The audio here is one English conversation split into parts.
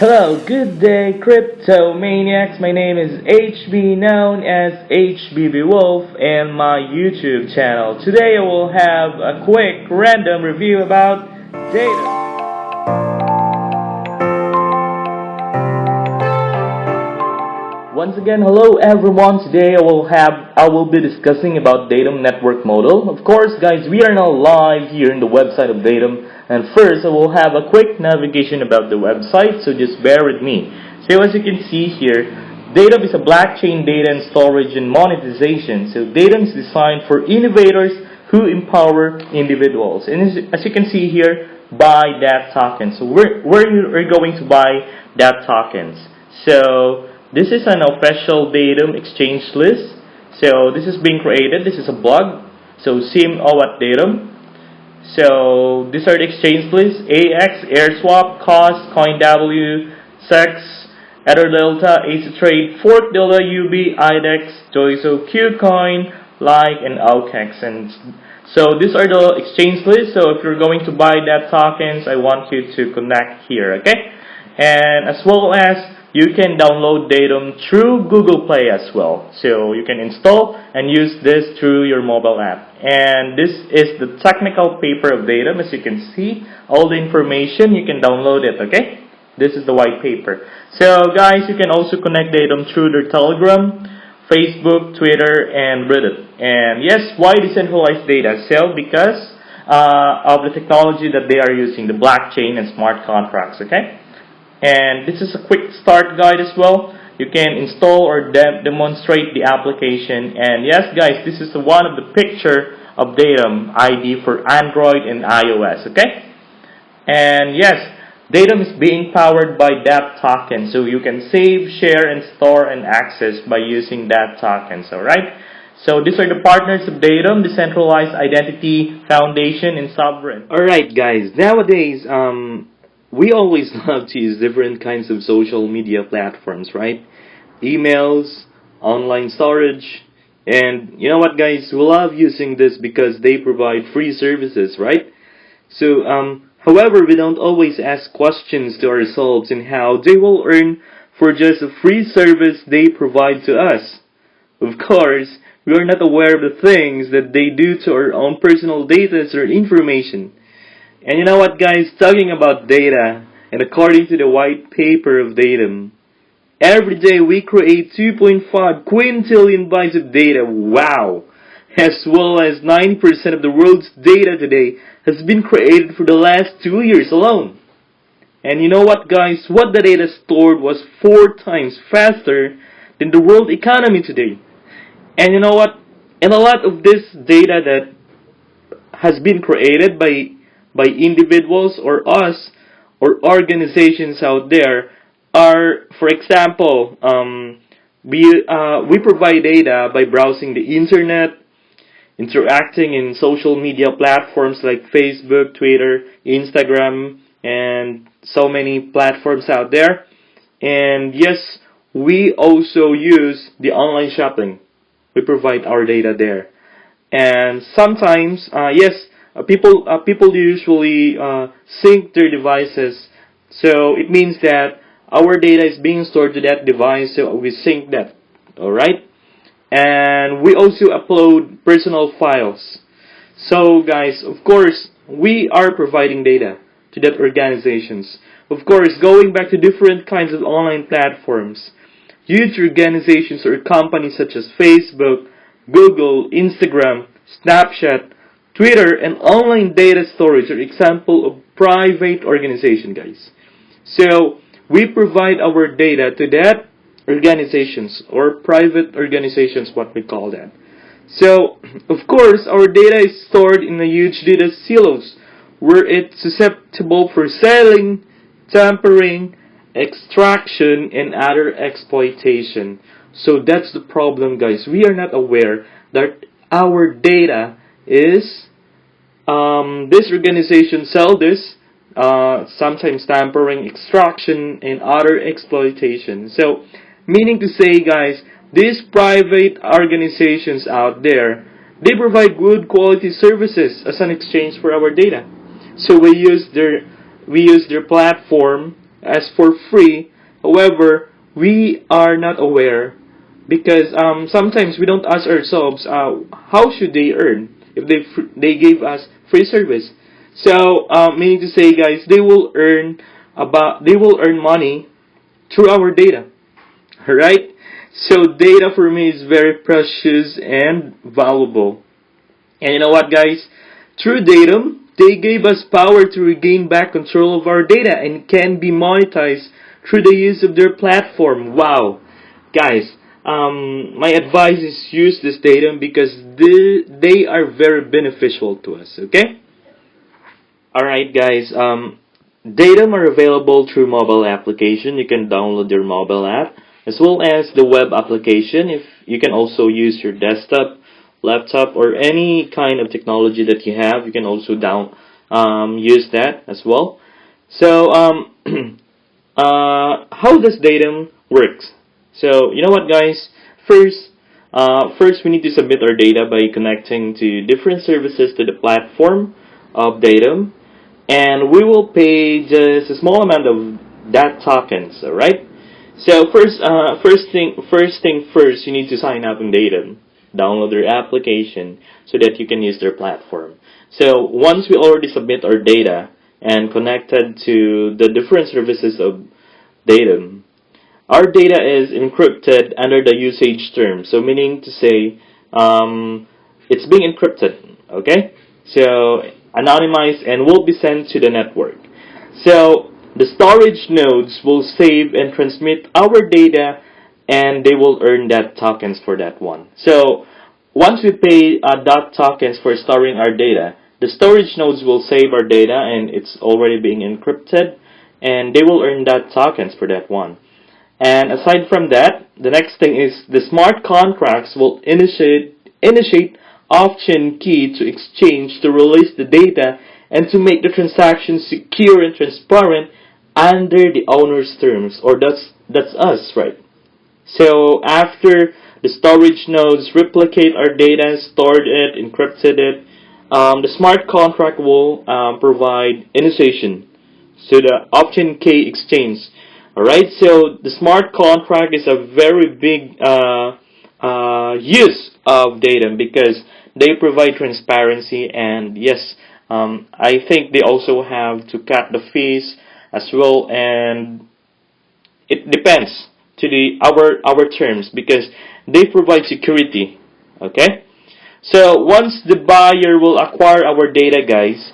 Hello, good day, crypto maniacs. My name is HB, known as HBBWolf, and my YouTube channel. Today I will have a quick random review about Datum. Once again, hello everyone. Today I will be discussing about Datum network model. Of course, guys, we are now live here in the website of Datum. And first, I will have a quick navigation about the website, so just bear with me. So as you can see here, Datum is a blockchain data and storage and monetization. So Datum is designed for innovators who empower individuals. And as you can see here, buy that token. So we're going to buy that tokens. So this is an official Datum exchange list. So this is being created. This is a blog. So CMO at Datum. So these are the exchange lists: AX, AirSwap, Cost, CoinW, SEX, EtherDelta, ACTrade, Fork Delta, UB, IDEX, Joiso, KuCoin, Like, and OKEX. And so these are the exchange lists. So if you're going to buy that tokens, I want you to connect here, okay? And as well as you can download Datum through Google Play as well. So you can install and use this through your mobile app. And this is the technical paper of Datum. As you can see, all the information, you can download it, okay? This is the white paper. So guys, you can also connect Datum through their Telegram, Facebook, Twitter, and Reddit. And yes, why decentralized data? So because of the technology that they are using, the blockchain and smart contracts, okay? And this is a quick start guide as well. You can install or demonstrate the application. And yes, guys, this is one of the picture of Datum ID for Android and iOS, okay? And yes, Datum is being powered by that token. So you can save, share, and store and access by using that tokens, alright? So these are the partners of Datum, Decentralized Identity Foundation, and Sovereign. Alright, guys, nowadays, we always love to use different kinds of social media platforms, right? Emails, online storage, and you know what, guys? We love using this because they provide free services, right? So, however, we don't always ask questions to ourselves in how they will earn for just a free service they provide to us. Of course, we are not aware of the things that they do to our own personal data or information. And you know what, guys, talking about data, and according to the white paper of Datum, every day we create 2.5 quintillion bytes of data, wow! As well as 90% of the world's data today has been created for the last 2 years alone. And you know what, guys, what the data stored was 4 times faster than the world economy today. And you know what, and a lot of this data that has been created by individuals or us or organizations out there are, for example, we provide data by browsing the internet, interacting in social media platforms like Facebook, Twitter, Instagram, and so many platforms out there. And yes, we also use the online shopping. We provide our data there. And sometimes, yes, people usually sync their devices, so it means that our data is being stored to that device, so we sync that, alright? And we also upload personal files. So guys, of course, we are providing data to that organizations. Of course, going back to different kinds of online platforms, huge organizations or companies such as Facebook, Google, Instagram, Snapchat, Twitter, and online data storage are example of private organization, guys. So we provide our data to that organizations or private organizations, what we call that. So of course, our data is stored in a huge data silos where it's susceptible for selling, tampering, extraction, and other exploitation. So that's the problem, guys. We are not aware that our data is this organization sell this, sometimes tampering, extraction, and other exploitation. So, meaning to say, guys, these private organizations out there, they provide good quality services as an exchange for our data. So we use their platform as for free. However, we are not aware because sometimes we don't ask ourselves how should they earn if they gave us free service. So meaning to say, guys, they will earn money through our data. Alright? So data for me is very precious and valuable. And you know what, guys? Through Datum, they gave us power to regain back control of our data and can be monetized through the use of their platform. Wow. Guys, my advice is use this Datum because they are very beneficial to us, okay? Alright, guys. Datum are available through mobile application. You can download their mobile app as well as the web application. If you can also use your desktop, laptop, or any kind of technology that you have, you can also use that as well. So how does Datum works? So you know what, guys? First we need to submit our data by connecting to different services to the platform of Datum, and we will pay just a small amount of that tokens. All right. So first thing first, you need to sign up in Datum, download their application so that you can use their platform. So once we already submit our data and connected to the different services of Datum, our data is encrypted under the usage term. So meaning to say, it's being encrypted. Okay. So anonymized and will be sent to the network. So the storage nodes will save and transmit our data, and they will earn that tokens for that one. So once we pay dot tokens for storing our data, the storage nodes will save our data, and it's already being encrypted, and they will earn that tokens for that one. And aside from that, the next thing is the smart contracts will initiate option key to exchange to release the data and to make the transaction secure and transparent under the owner's terms, or that's us, right? So after the storage nodes replicate our data, stored it, encrypted it, the smart contract will provide initiation to the option key exchange. Alright, so the smart contract is a very big use of Datum because they provide transparency, and yes, I think they also have to cut the fees as well, and it depends to our terms because they provide security. Okay, so once the buyer will acquire our data, guys,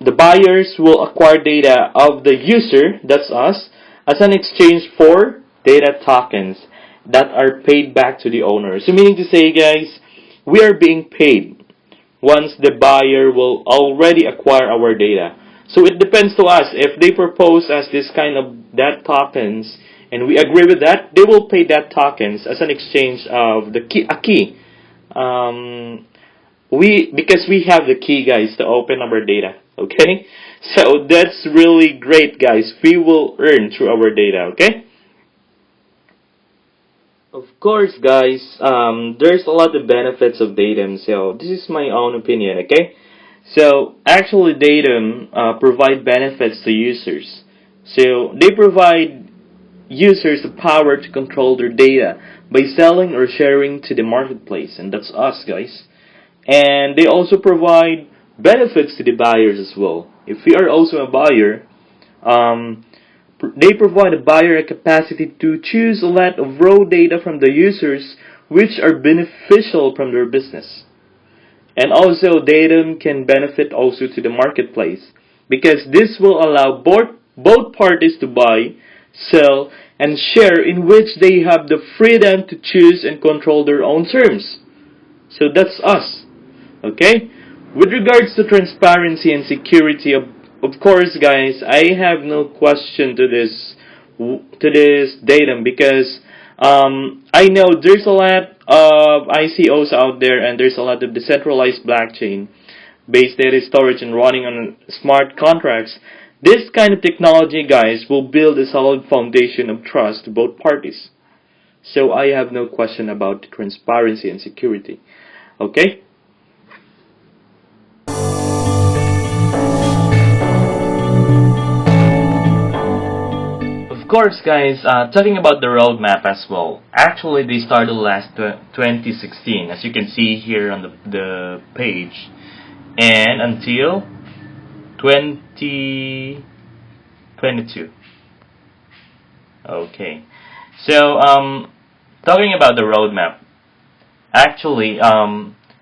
the buyers will acquire data of the user, that's us, as an exchange for data tokens that are paid back to the owner. So meaning to say, guys, we are being paid once the buyer will already acquire our data. So it depends to us. If they propose us this kind of that tokens and we agree with that, they will pay that tokens as an exchange of a key. Because we have the key, guys, to open our data. Okay? So that's really great, guys. We will earn through our data, okay? Of course, guys, there's a lot of benefits of Datum, so this is my own opinion, okay? So, actually, Datum provide benefits to users. So, they provide users the power to control their data by selling or sharing to the marketplace, and that's us, guys. And they also provide benefits to the buyers as well. If we are also a buyer, they provide a buyer a capacity to choose a lot of raw data from the users which are beneficial from their business. And also, Datum can benefit also to the marketplace because this will allow both parties to buy, sell, and share, in which they have the freedom to choose and control their own terms. So that's us. Okay? With regards to transparency and security, of course, guys, I have no question to this Datum because I know there's a lot of ICOs out there, and there's a lot of decentralized blockchain based data storage and running on smart contracts. This kind of technology, guys, will build a solid foundation of trust to both parties. So I have no question about transparency and security. Okay? course, guys, talking about the roadmap as well. Actually, they started last 2016, as you can see here on the page, and until 2022. Okay, so talking about the roadmap, actually,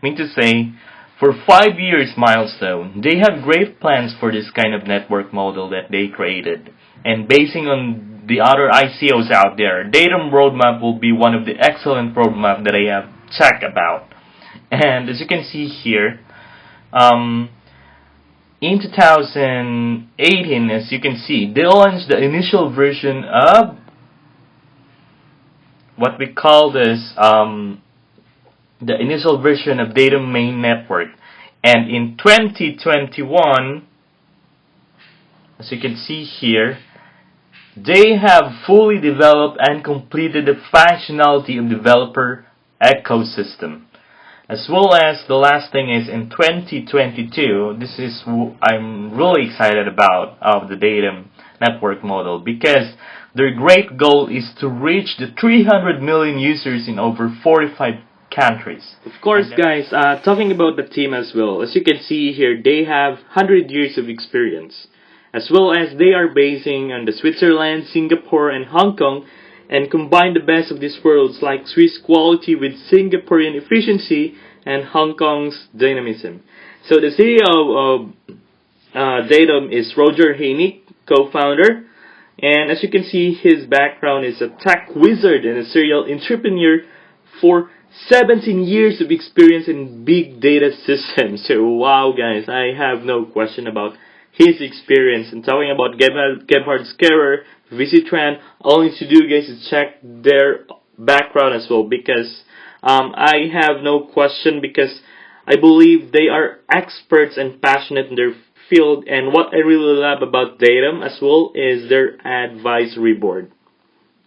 mean to say, for 5 years milestone, they have great plans for this kind of network model that they created. And basing on the other ICOs out there, Datum roadmap will be one of the excellent roadmap that I have checked about. And as you can see here, in 2018, as you can see, they launched the initial version of what we call this, the initial version of Datum main network. And in 2021, as you can see here, they have fully developed and completed the functionality of developer ecosystem. As well as the last thing is in 2022, this is I'm really excited about of the Datum network model, because their great goal is to reach the 300 million users in over 45 countries. Of course, guys, talking about the team as well, as you can see here, they have 100 years of experience, as well as they are basing on the Switzerland, Singapore, and Hong Kong, and combine the best of these worlds like Swiss quality with Singaporean efficiency and Hong Kong's dynamism. So the CEO of Datum is Roger Haney, co-founder, and as you can see, his background is a tech wizard and a serial entrepreneur for 17 years of experience in big data systems. So wow, guys, I have no question about his experience. And talking about Gebhard Scherer, Visitran, all you need to do, guys, is check their background as well, because I have no question, because I believe they are experts and passionate in their field. And what I really love about Datum as well is their advisory board.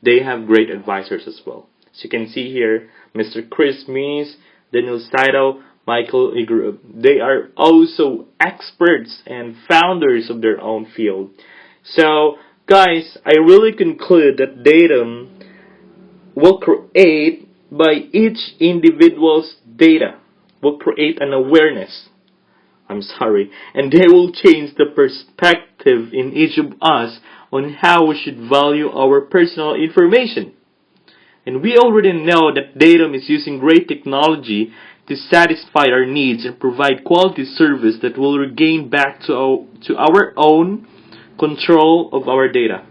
They have great advisors as well. As you can see here, Mr. Chris Mees, Daniel Staito, Michael Igru. They are also experts and founders of their own field. So, guys, I really conclude that Datum will create by each individual's data, will create an awareness. And they will change the perspective in each of us on how we should value our personal information. And we already know that Datum is using great technology to satisfy our needs and provide quality service that will regain back to our own control of our data.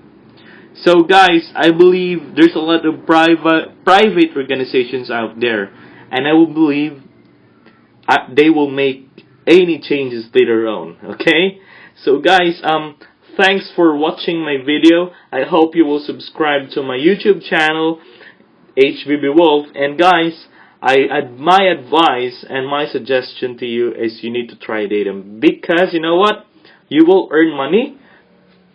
So guys, I believe there's a lot of private organizations out there, and I will believe they will make any changes later on. Okay? So guys, thanks for watching my video. I hope you will subscribe to my YouTube channel, HbBWolf. And guys, my advice and my suggestion to you is you need to try Datum, because you know what? You will earn money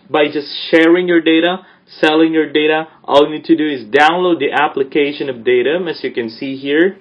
by just sharing your data, selling your data. All you need to do is download the application of Datum, as you can see here.